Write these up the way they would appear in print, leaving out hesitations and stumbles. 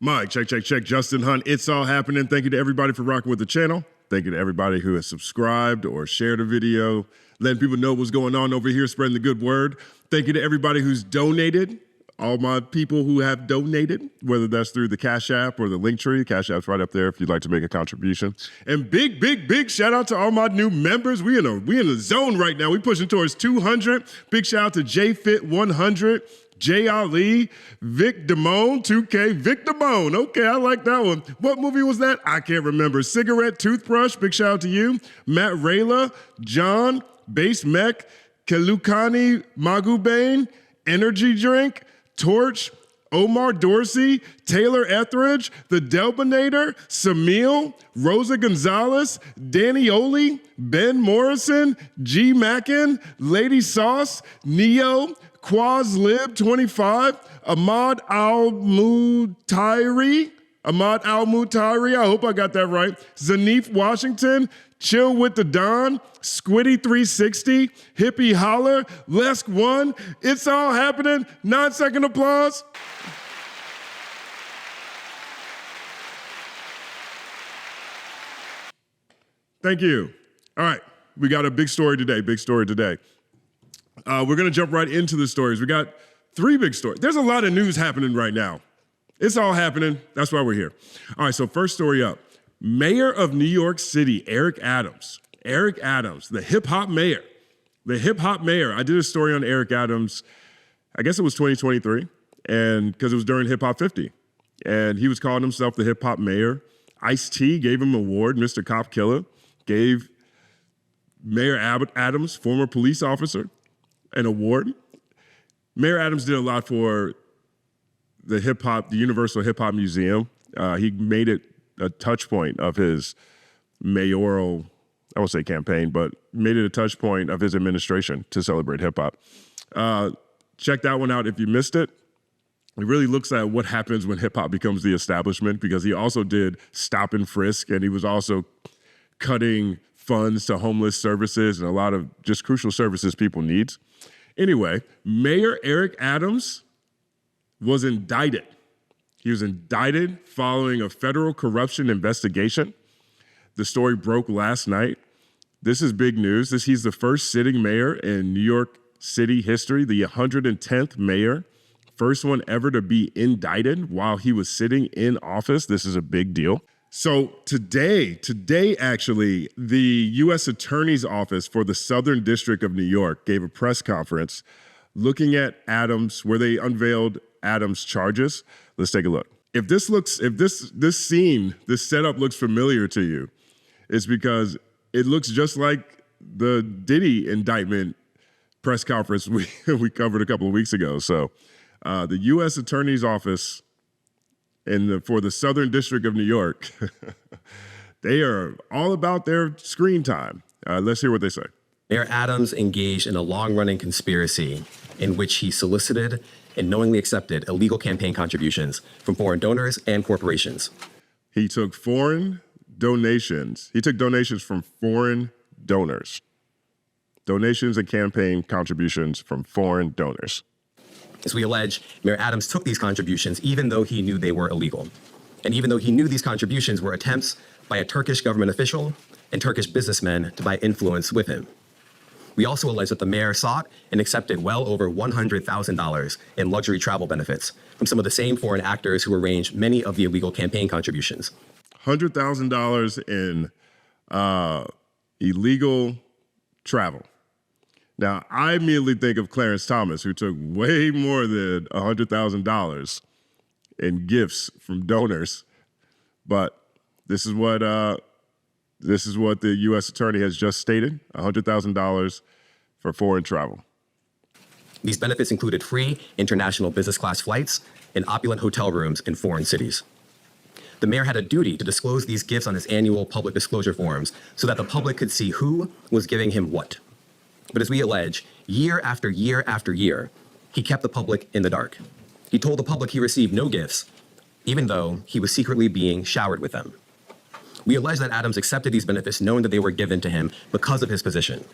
Mike, check. Justin Hunt, it's all happening. Thank you to everybody for rocking with the channel. Thank you to everybody who has subscribed or shared a video, letting people know what's going on over here, spreading the good word. Thank you to everybody who's donated, all my people who have donated, whether that's through the Cash App or the Linktree. Cash App's right up there if you'd like to make a contribution. And big shout out to all my new members. We in a zone right now. We pushing towards 200. Big shout out to JFit100. Jay Ali, Vic Damone, 2K, Vic Damone. Okay, I like that one. What movie was that? I can't remember. Cigarette, Toothbrush, big shout out to you. Matt Rayla, John, Base Mech, Kalukani Magubane, Energy Drink, Torch, Omar Dorsey, Taylor Etheridge, The Delbinator, Samil, Rosa Gonzalez, Danny Oli, Ben Morrison, G. Mackin, Lady Sauce, Neo, Quaz Lib 25, Ahmad Al-Mutairi, I hope I got that right, Zanif Washington, Chill with the Don, Squiddy 360, Hippie Holler, Lesk One, it's all happening, 9-second applause. Thank you. All right, we got a big story today. We're going to jump right into the stories. We got 3 big stories. There's a lot of news happening right now. It's all happening. That's why we're here. All right, so first story up. Mayor of New York City, Eric Adams. Eric Adams, the hip-hop mayor. The hip-hop mayor. I did a story on Eric Adams, I guess it was 2023, and because it was during Hip Hop 50. And he was calling himself the hip-hop mayor. Ice-T gave him an award. Mr. Cop Killer gave Mayor Adams, former police officer, an award. Mayor Adams did a lot for the Universal Hip Hop Museum. He made it a touch point of his mayoral, I won't say campaign, but made it a touch point of his administration to celebrate hip hop. Check that one out if you missed it. It really looks at what happens when hip hop becomes the establishment, because he also did stop and frisk, and he was also cutting funds to homeless services and a lot of just crucial services people need. Anyway, Mayor Eric Adams was indicted. He was indicted following a federal corruption investigation. The story broke last night. This is big news. He's the first sitting mayor in New York City history, the 110th mayor, first one ever to be indicted while he was sitting in office. This is a big deal. So today actually, the U.S. Attorney's Office for the Southern District of New York gave a press conference looking at Adams, where they unveiled Adams' charges. Let's take a look. If this setup looks familiar to you, it's because it looks just like the Diddy indictment press conference we covered a couple of weeks ago. So the U.S. Attorney's Office for the Southern District of New York, they are all about their screen time. Let's hear what they say. Mayor Adams engaged in a long-running conspiracy in which he solicited and knowingly accepted illegal campaign contributions from foreign donors and corporations. He took donations from foreign donors. Donations and campaign contributions from foreign donors. As we allege, Mayor Adams took these contributions even though he knew they were illegal. And even though he knew these contributions were attempts by a Turkish government official and Turkish businessmen to buy influence with him. We also allege that the mayor sought and accepted well over $100,000 in luxury travel benefits from some of the same foreign actors who arranged many of the illegal campaign contributions. $100,000 in illegal travel. Now, I immediately think of Clarence Thomas, who took way more than $100,000 in gifts from donors. But this is what the U.S. Attorney has just stated: $100,000 for foreign travel. These benefits included free international business class flights and opulent hotel rooms in foreign cities. The mayor had a duty to disclose these gifts on his annual public disclosure forms so that the public could see who was giving him what. But as we allege, year after year after year, he kept the public in the dark. He told the public he received no gifts, even though he was secretly being showered with them. We allege that Adams accepted these benefits knowing that they were given to him because of his position.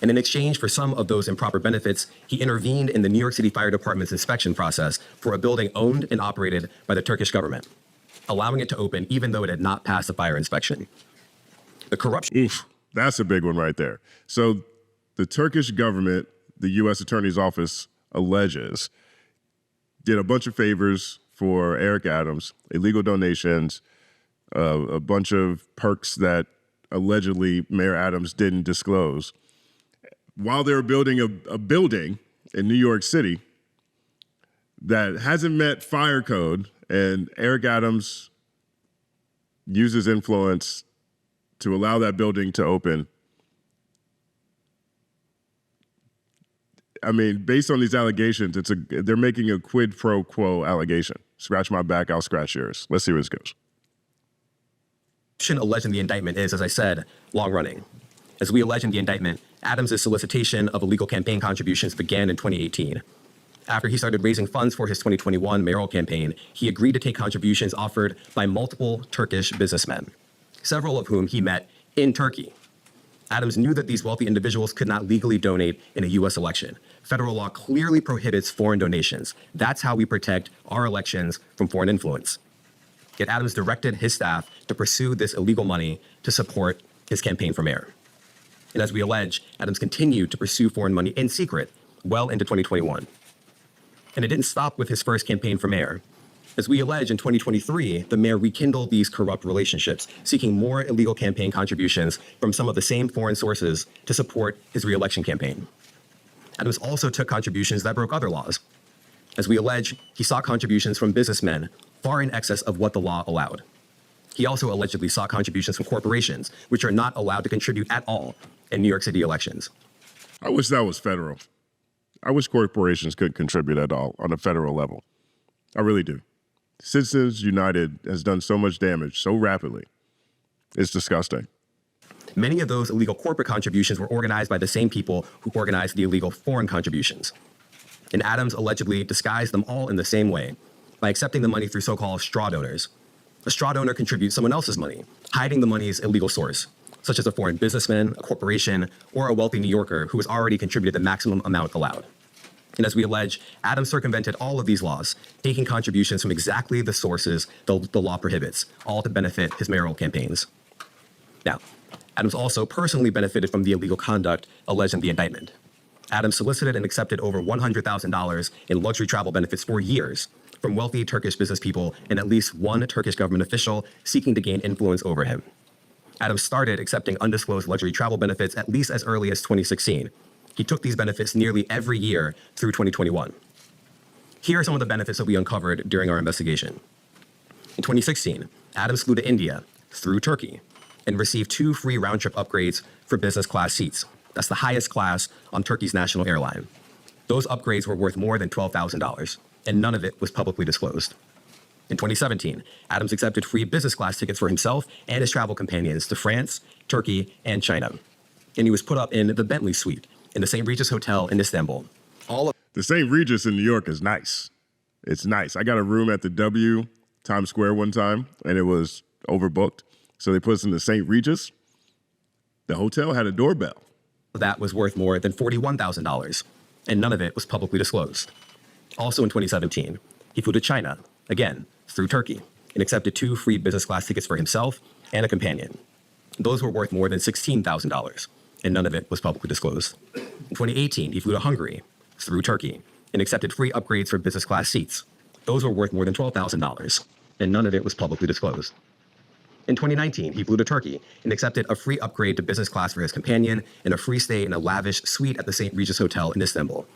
And in exchange for some of those improper benefits, he intervened in the New York City Fire Department's inspection process for a building owned and operated by the Turkish government. allowing it to open even though it had not passed a fire inspection. The corruption. Oof, that's a big one right there. So the Turkish government, the U.S. Attorney's Office alleges, did a bunch of favors for Eric Adams, illegal donations, a bunch of perks that allegedly Mayor Adams didn't disclose. While they were building a building in New York City that hasn't met fire code, and Eric Adams uses influence to allow that building to open. I mean, based on these allegations, they're making a quid pro quo allegation. Scratch my back, I'll scratch yours. Let's see where this goes. Alleged in the indictment is, as I said, long running. As we allege in the indictment, Adams' solicitation of illegal campaign contributions began in 2018. After he started raising funds for his 2021 mayoral campaign, he agreed to take contributions offered by multiple Turkish businessmen, several of whom he met in Turkey. Adams knew that these wealthy individuals could not legally donate in a U.S. election. Federal law clearly prohibits foreign donations. That's how we protect our elections from foreign influence. Yet Adams directed his staff to pursue this illegal money to support his campaign for mayor. And as we allege, Adams continued to pursue foreign money in secret well into 2021. And it didn't stop with his first campaign for mayor. As we allege, in 2023, the mayor rekindled these corrupt relationships, seeking more illegal campaign contributions from some of the same foreign sources to support his re-election campaign. Adams also took contributions that broke other laws. As we allege, he sought contributions from businessmen far in excess of what the law allowed. He also allegedly sought contributions from corporations, which are not allowed to contribute at all in New York City elections. I wish that was federal. I wish corporations could contribute at all on a federal level. I really do. Citizens United has done so much damage so rapidly. It's disgusting. Many of those illegal corporate contributions were organized by the same people who organized the illegal foreign contributions. And Adams allegedly disguised them all in the same way, by accepting the money through so-called straw donors. A straw donor contributes someone else's money, hiding the money's illegal source, such as a foreign businessman, a corporation, or a wealthy New Yorker who has already contributed the maximum amount allowed. And as we allege, Adams circumvented all of these laws, taking contributions from exactly the sources the law prohibits, all to benefit his mayoral campaigns. Now, Adams also personally benefited from the illegal conduct alleged in the indictment. Adams solicited and accepted over $100,000 in luxury travel benefits for years from wealthy Turkish business people and at least one Turkish government official seeking to gain influence over him. Adams started accepting undisclosed luxury travel benefits at least as early as 2016. He took these benefits nearly every year through 2021. Here are some of the benefits that we uncovered during our investigation. In 2016, Adams flew to India through Turkey and received 2 free round-trip upgrades for business class seats. That's the highest class on Turkey's national airline. Those upgrades were worth more than $12,000, and none of it was publicly disclosed. In 2017, Adams accepted free business class tickets for himself and his travel companions to France, Turkey, and China. And he was put up in the Bentley Suite in the St. Regis Hotel in Istanbul. The St. Regis in New York is nice. It's nice. I got a room at the W, Times Square one time, and it was overbooked. So they put us in the St. Regis. The hotel had a doorbell. That was worth more than $41,000, and none of it was publicly disclosed. Also in 2017, he flew to China, again, through Turkey, and accepted 2 free business class tickets for himself and a companion. Those were worth more than $16,000, and none of it was publicly disclosed. In 2018, he flew to Hungary, through Turkey, and accepted free upgrades for business class seats. Those were worth more than $12,000, and none of it was publicly disclosed. In 2019, he flew to Turkey and accepted a free upgrade to business class for his companion and a free stay in a lavish suite at the St. Regis Hotel in Istanbul.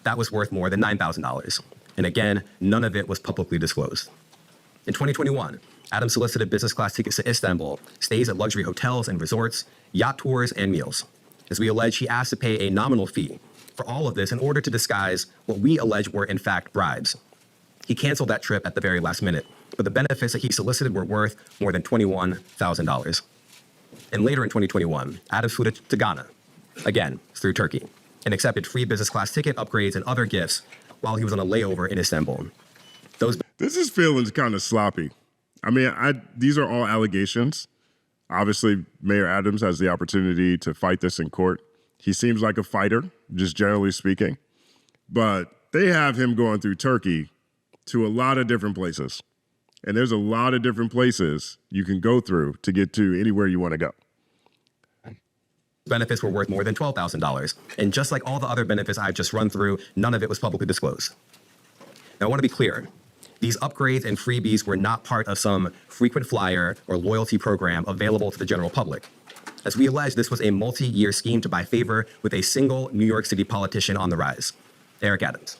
That was worth more than $9,000. And again, none of it was publicly disclosed. In 2021, Adams solicited business class tickets to Istanbul, stays at luxury hotels and resorts, yacht tours, and meals. As we allege, he asked to pay a nominal fee for all of this in order to disguise what we allege were in fact bribes. He canceled that trip at the very last minute, but the benefits that he solicited were worth more than $21,000. And later in 2021, Adams flew to Ghana, again, through Turkey, and accepted free business class ticket upgrades and other gifts while he was on a layover in Istanbul. This is feeling kind of sloppy. I mean, these are all allegations. Obviously, Mayor Adams has the opportunity to fight this in court. He seems like a fighter, just generally speaking. But they have him going through Turkey to a lot of different places. And there's a lot of different places you can go through to get to anywhere you want to go. Benefits were worth more than $12,000. And just like all the other benefits I've just run through, none of it was publicly disclosed. Now, I want to be clear. These upgrades and freebies were not part of some frequent flyer or loyalty program available to the general public. As we allege, this was a multi-year scheme to buy favor with a single New York City politician on the rise, Eric Adams.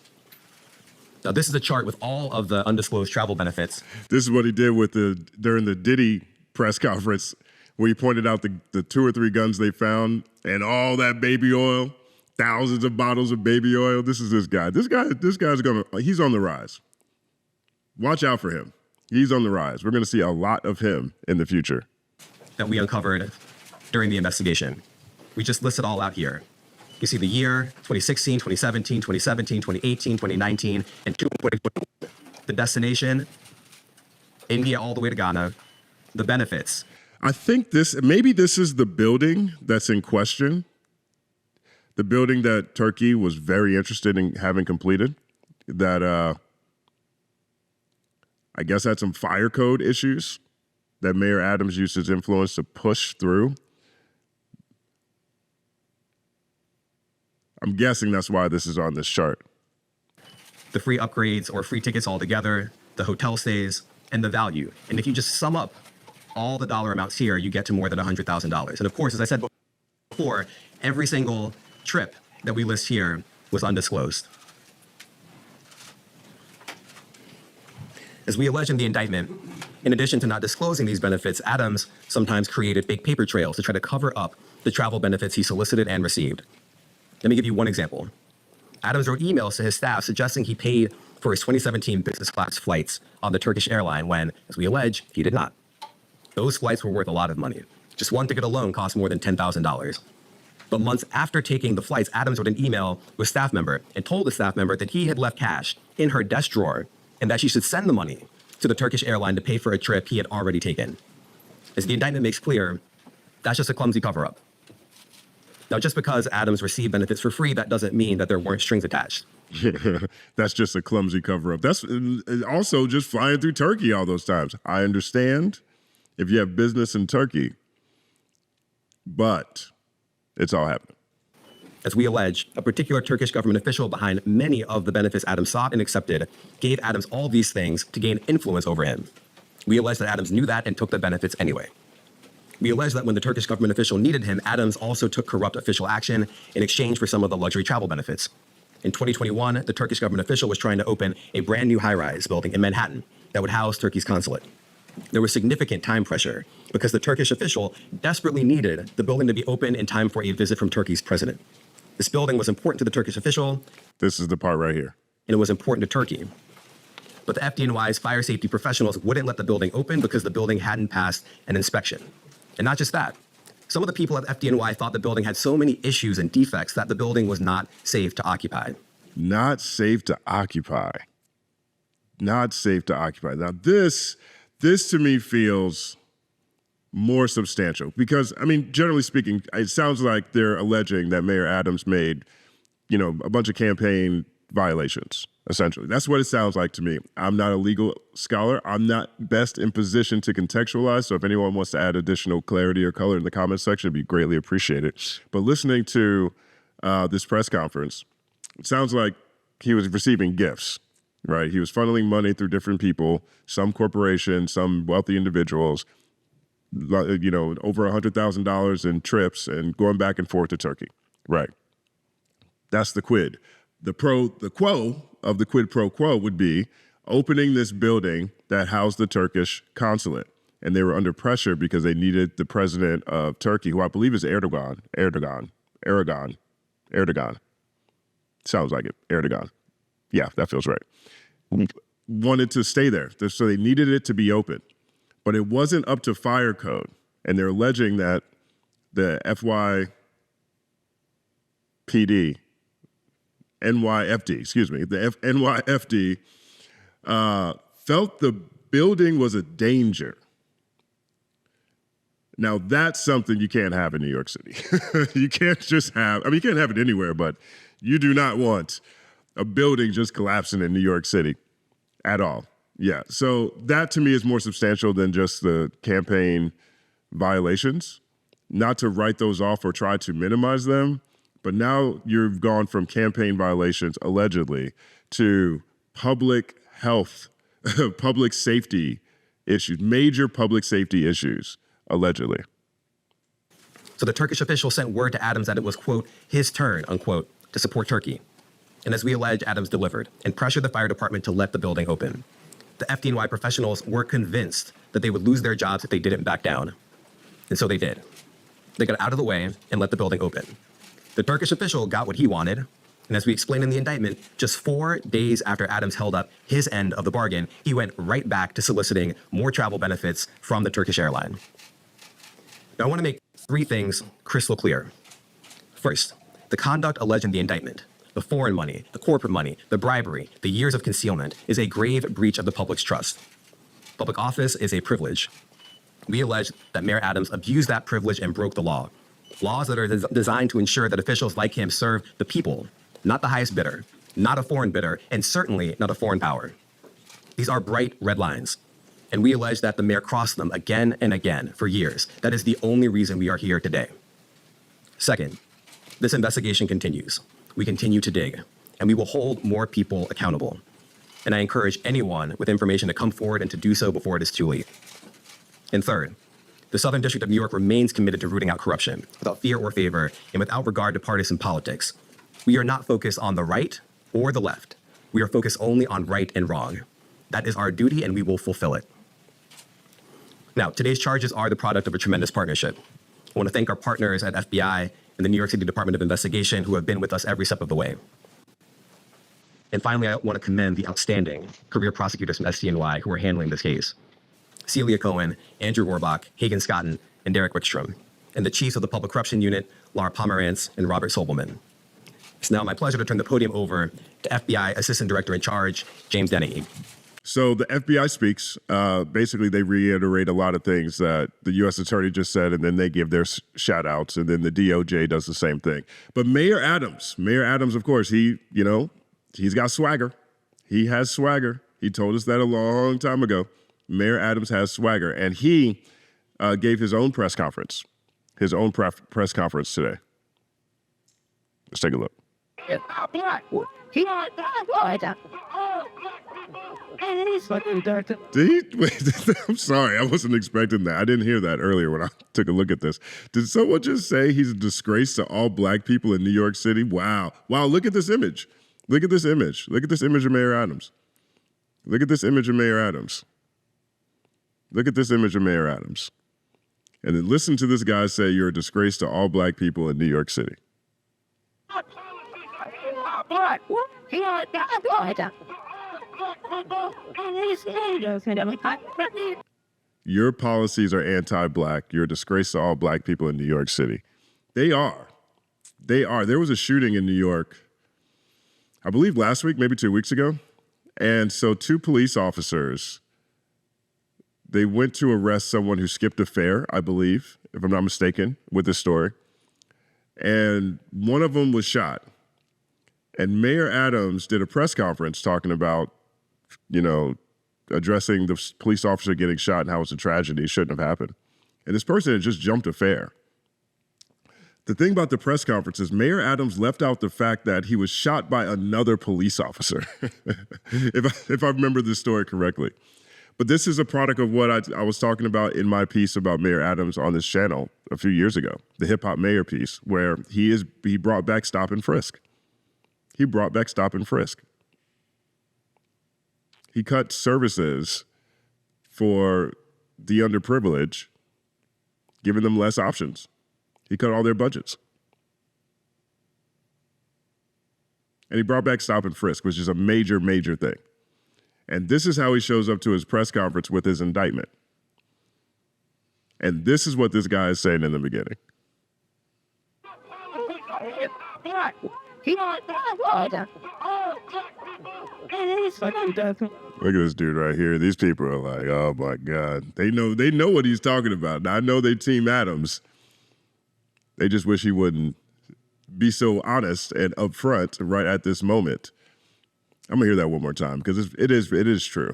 Now, this is a chart with all of the undisclosed travel benefits. This is what he did during the Diddy press conference, where he pointed out the 2 or 3 guns they found and all that baby oil, thousands of bottles of baby oil. This is this guy. He's on the rise. Watch out for him. He's on the rise. We're going to see a lot of him in the future. That we uncovered during the investigation. We just listed all out here. You see the year, 2016, 2017, 2017, 2018, 2019, and 2021. The destination, India all the way to Ghana. The benefits. I think maybe this is the building that's in question. The building that Turkey was very interested in having completed. That I guess had some fire code issues that Mayor Adams used his influence to push through. I'm guessing that's why this is on this chart. The free upgrades or free tickets altogether, the hotel stays, and the value. And if you just sum up all the dollar amounts here, you get to more than $100,000. And of course, as I said before, every single trip that we list here was undisclosed. As we allege in the indictment, in addition to not disclosing these benefits, Adams sometimes created fake paper trails to try to cover up the travel benefits he solicited and received. Let me give you one example. Adams wrote emails to his staff suggesting he paid for his 2017 business class flights on the Turkish airline when, as we allege, he did not. Those flights were worth a lot of money. Just one ticket alone cost more than $10,000. But months after taking the flights, Adams wrote an email to a staff member and told the staff member that he had left cash in her desk drawer and that she should send the money to the Turkish airline to pay for a trip he had already taken. As the indictment makes clear, that's just a clumsy cover-up. Now, just because Adams received benefits for free, that doesn't mean that there weren't strings attached. That's just a clumsy cover-up. That's also just flying through Turkey all those times. I understand if you have business in Turkey, but it's all happening. As we allege, a particular Turkish government official behind many of the benefits Adams sought and accepted gave Adams all these things to gain influence over him. We allege that Adams knew that and took the benefits anyway. We allege that when the Turkish government official needed him, Adams also took corrupt official action in exchange for some of the luxury travel benefits. In 2021, the Turkish government official was trying to open a brand new high-rise building in Manhattan that would house Turkey's consulate. There was significant time pressure because the Turkish official desperately needed the building to be open in time for a visit from Turkey's president. This building was important to the Turkish official. This is the part right here. And it was important to Turkey. But the FDNY's fire safety professionals wouldn't let the building open because the building hadn't passed an inspection. And not just that. Some of the people at FDNY thought the building had so many issues and defects that the building was not safe to occupy. Not safe to occupy. Not safe to occupy. Now, this to me feels more substantial because, I mean, generally speaking, it sounds like they're alleging that Mayor Adams made, a bunch of campaign violations, essentially. That's what it sounds like to me. I'm not a legal scholar. I'm not best in position to contextualize. So if anyone wants to add additional clarity or color in the comments section, it'd be greatly appreciated. But listening to this press conference, it sounds like he was receiving gifts, right? He was funneling money through different people, some corporations, some wealthy individuals, over $100,000 in trips and going back and forth to Turkey, right? That's the quid. The quo of the quid pro quo would be opening this building that housed the Turkish consulate. And they were under pressure because they needed the president of Turkey, who I believe is Erdogan. Sounds like it. Erdogan. Yeah, that feels right. Wanted to stay there. So they needed it to be open. But it wasn't up to fire code. And they're alleging that the NYFD, the NYFD felt the building was a danger. Now, that's something you can't have in New York City. You can't just have, you can't have it anywhere, but you do not want a building just collapsing in New York City at all. Yeah. So that to me is more substantial than just the campaign violations. Not to write those off or try to minimize them, but now you've gone from campaign violations, allegedly, to public health, public safety issues, major public safety issues, allegedly. So the Turkish official sent word to Adams that it was, quote, his turn, unquote, to support Turkey. And as we allege, Adams delivered and pressured the fire department to let the building open. The FDNY professionals were convinced that they would lose their jobs if they didn't back down. And so they did. They got out of the way and let the building open. The Turkish official got what he wanted, and as we explained in the indictment, just 4 days after Adams held up his end of the bargain, he went right back to soliciting more travel benefits from the Turkish airline. Now, I want to make 3 things crystal clear. First, the conduct alleged in the indictment, the foreign money, the corporate money, the bribery, the years of concealment, is a grave breach of the public's trust. Public office is a privilege. We allege that Mayor Adams abused that privilege and broke the law. Laws that are designed to ensure that officials like him serve the people, not the highest bidder, not a foreign bidder, and certainly not a foreign power. These are bright red lines, and we allege that the mayor crossed them again and again for years. That is the only reason we are here today. Second, this investigation continues. We continue to dig, and we will hold more people accountable. And I encourage anyone with information to come forward and to do so before it is too late. And third, the Southern District of New York remains committed to rooting out corruption without fear or favor and without regard to partisan politics. We are not focused on the right or the left. We are focused only on right and wrong. That is our duty, and we will fulfill it. Now, today's charges are the product of a tremendous partnership. I want to thank our partners at FBI and the New York City Department of Investigation who have been with us every step of the way. And finally, I want to commend the outstanding career prosecutors from SDNY who are handling this case. Celia Cohen, Andrew Rohrbach, Hagen Scotton, and Derek Wickstrom, and the chiefs of the Public Corruption Unit, Laura Pomerantz and Robert Sobelman. It's now my pleasure to turn the podium over to FBI Assistant Director in Charge, James Dennehy. So the FBI speaks. Basically, they reiterate a lot of things that the U.S. Attorney just said, and then they give their shout outs, and then the DOJ does the same thing. But Mayor Adams, of course, he's got swagger. He has swagger. He told us that a long time ago. Mayor Adams has swagger, and he gave his own press conference, press conference today. Let's take a look. Wait, I'm sorry, I wasn't expecting that. I didn't hear that earlier when I took a look at this. Did someone just say he's a disgrace to all black people in New York City? Wow, look at this image. Look at this image. Look at this image of Mayor Adams. Look at this image of Mayor Adams. Look at this image of Mayor Adams. And then listen to this guy say you're a disgrace to all black people in New York City. Your policies are anti-black. You're a disgrace to all black people in New York City. They are. There was a shooting in New York, I believe last week, maybe 2 weeks ago. And so 2 police officers, they went to arrest someone who skipped a fare, I believe, if I'm not mistaken, with this story. And one of them was shot. And Mayor Adams did a press conference talking about, addressing the police officer getting shot and how it's a tragedy. It shouldn't have happened. And this person had just jumped a fare. The thing about the press conference is Mayor Adams left out the fact that he was shot by another police officer, if I remember this story correctly. But this is a product of what I was talking about in my piece about Mayor Adams on this channel a few years ago, the Hip Hop Mayor piece, where he brought back stop and frisk. He brought back stop and frisk. He cut services for the underprivileged, giving them less options. He cut all their budgets. And he brought back stop and frisk, which is a major, major thing. And this is how he shows up to his press conference with his indictment. And this is what this guy is saying in the beginning. Look at this dude right here. These people are like, oh my God. They know what he's talking about. Now, I know they team Adams. They just wish he wouldn't be so honest and upfront right at this moment. I'm gonna hear that one more time because it is true.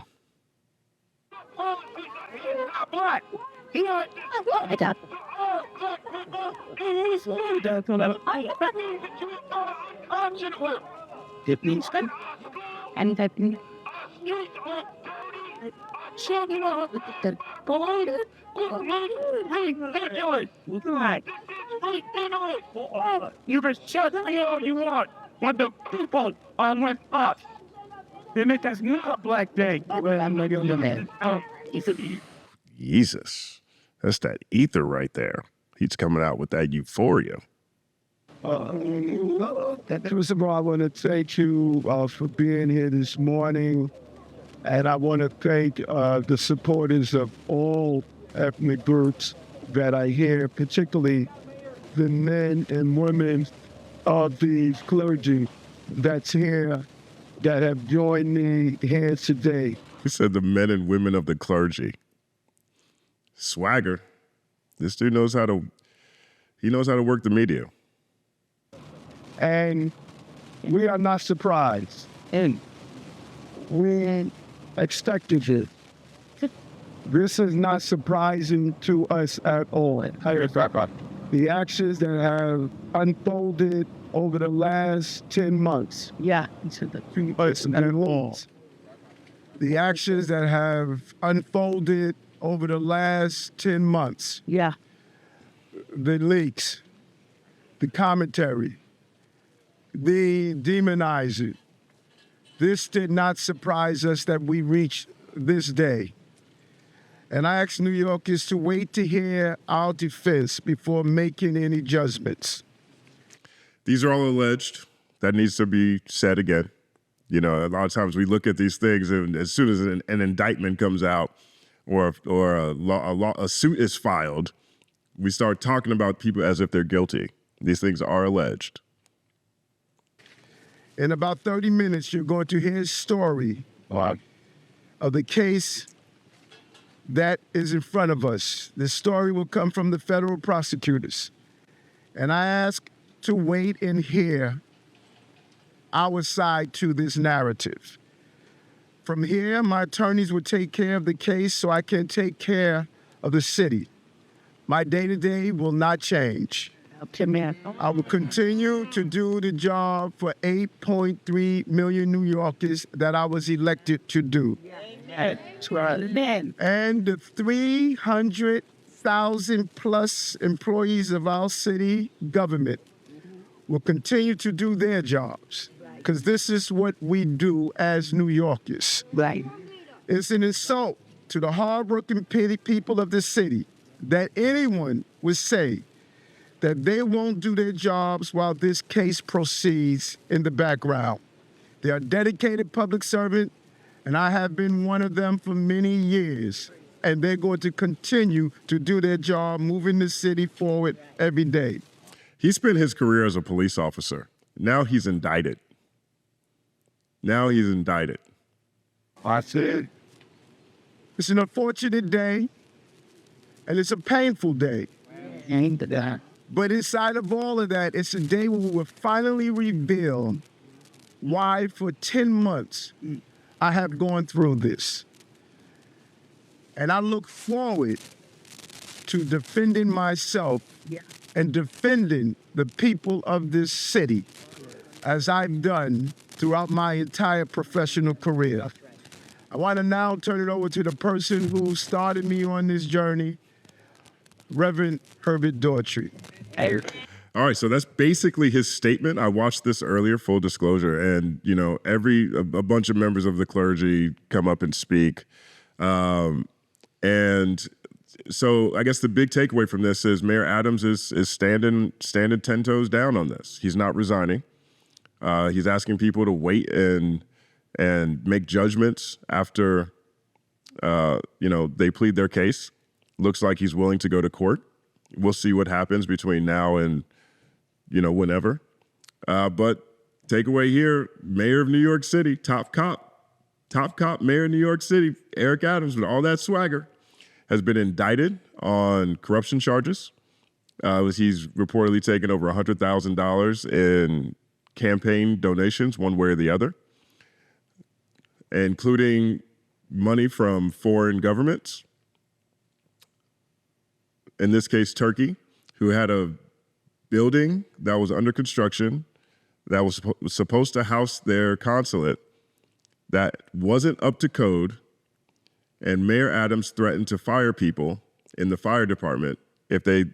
You can shut me all you want when the people are with us. Then it is not a black day. Well, I'm not going to man. Jesus. That's that ether right there. He's coming out with that euphoria. First of all, I want to thank you for being here this morning. And I want to thank the supporters of all ethnic groups that I hear, particularly the men and women of the clergy that's here, that have joined me here today. He said the men and women of the clergy. Swagger. This dude knows how to work the media. And we are not surprised. And we expected it. This is not surprising to us at all. The actions that have unfolded over the last 10 months. Yeah. The actions that have unfolded over the last 10 months. Yeah. The leaks, the commentary, the demonizing. This did not surprise us that we reached this day. And I ask New Yorkers to wait to hear our defense before making any judgments. These are all alleged. That needs to be said again. You know, a lot of times we look at these things, and as soon as an indictment comes out or a suit is filed, we start talking about people as if they're guilty. These things are alleged. In about 30 minutes, you're going to hear a story of the case that is in front of us. The story will come from the federal prosecutors. And I ask to wait and hear our side to this narrative. From here, my attorneys will take care of the case so I can take care of the city. My day-to-day will not change. I will continue to do the job for 8.3 million New Yorkers that I was elected to do. And the 300,000 plus employees of our city government will continue to do their jobs, because this is what we do as New Yorkers. Right. It's an insult to the hardworking people of the city that anyone would say that they won't do their jobs while this case proceeds in the background. They are dedicated public servants, and I have been one of them for many years. And they're going to continue to do their job, moving the city forward every day. He spent his career as a police officer. Now he's indicted. I said, it's an unfortunate day, and it's a painful day. But inside of all of that, it's a day where we will finally reveal why for 10 months I have gone through this. And I look forward to defending myself and defending the people of this city as I've done throughout my entire professional career. I want to now turn it over to the person who started me on this journey, Reverend Herbert Daughtry. All right, so that's basically his statement. I watched this earlier, full disclosure, and you know, a bunch of members of the clergy come up and speak, and so I guess the big takeaway from this is Mayor Adams is standing 10 toes down on this. He's not resigning. He's asking people to wait and make judgments after they plead their case. Looks like he's willing to go to court. We'll see what happens between now and, whenever. But takeaway here, Mayor of New York City, top cop, Mayor of New York City, Eric Adams, with all that swagger, has been indicted on corruption charges. He's reportedly taken over $100,000 in campaign donations, one way or the other, including money from foreign governments. in this case Turkey, who had a building that was under construction that was supposed to house their consulate that wasn't up to code, and Mayor Adams threatened to fire people in the fire department if they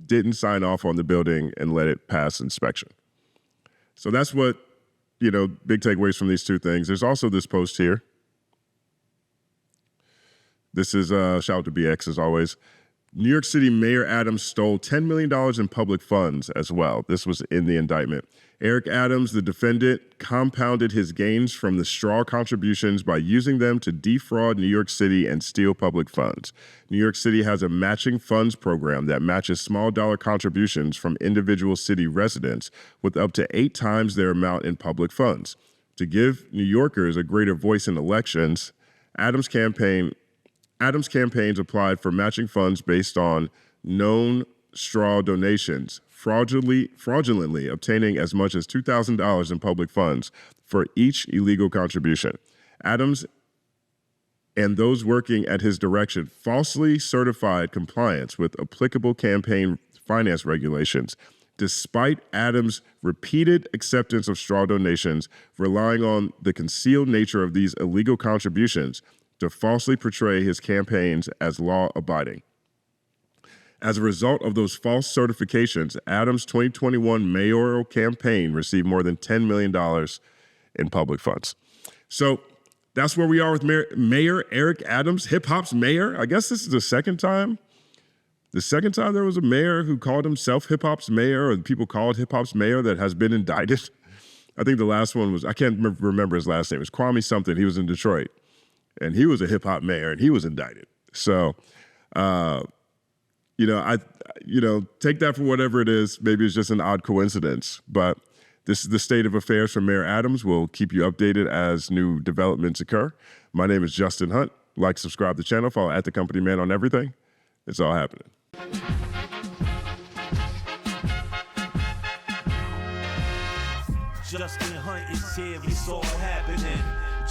didn't sign off on the building and let it pass inspection. So that's what, big takeaways from these two things. There's also this post here. This is shout out to BX as always. New York City Mayor Adams stole $10 million in public funds as well. This was in the indictment. Eric Adams, the defendant, compounded his gains from the straw contributions by using them to defraud New York City and steal public funds. New York City has a matching funds program that matches small dollar contributions from individual city residents with up to 8 times their amount in public funds. To give New Yorkers a greater voice in elections, Adams' campaigns applied for matching funds based on known straw donations, fraudulently obtaining as much as $2,000 in public funds for each illegal contribution. Adams and those working at his direction falsely certified compliance with applicable campaign finance regulations, despite Adams' repeated acceptance of straw donations, relying on the concealed nature of these illegal contributions to falsely portray his campaigns as law-abiding. As a result of those false certifications, Adams' 2021 mayoral campaign received more than $10 million in public funds. So that's where we are with Mayor Eric Adams, hip-hop's mayor. I guess this is the second time there was a mayor who called himself hip-hop's mayor, or people called hip-hop's mayor that has been indicted. I think the last one was, I can't remember his last name. It was Kwame something. He was in Detroit. And he was a hip-hop mayor, and he was indicted. So, take that for whatever it is. Maybe it's just an odd coincidence. But this is the state of affairs for Mayor Adams. We'll keep you updated as new developments occur. My name is Justin Hunt. Like, subscribe to the channel. Follow @TheCompanyMan on everything. It's all happening. Justin Hunt is here, it's all happening.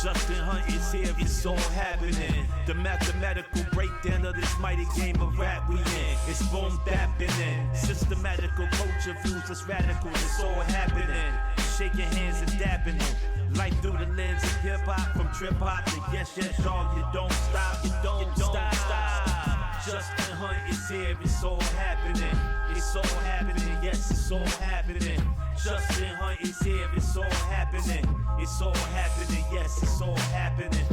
Justin Hunt is here, it's all happening. The mathematical breakdown of this mighty game of rap we in. It's boom bapping in. Systematical culture views us radical, it's all happening. Shaking hands and dapping it. Life through the lens of hip hop, from trip hop to yes, y'all, you don't stop, you don't stop. Justin Hunt is here, it's all happening. It's all happening, yes, it's all happening. Justin Hunt is here, it's all happening. It's all happening, yes, it's all happening.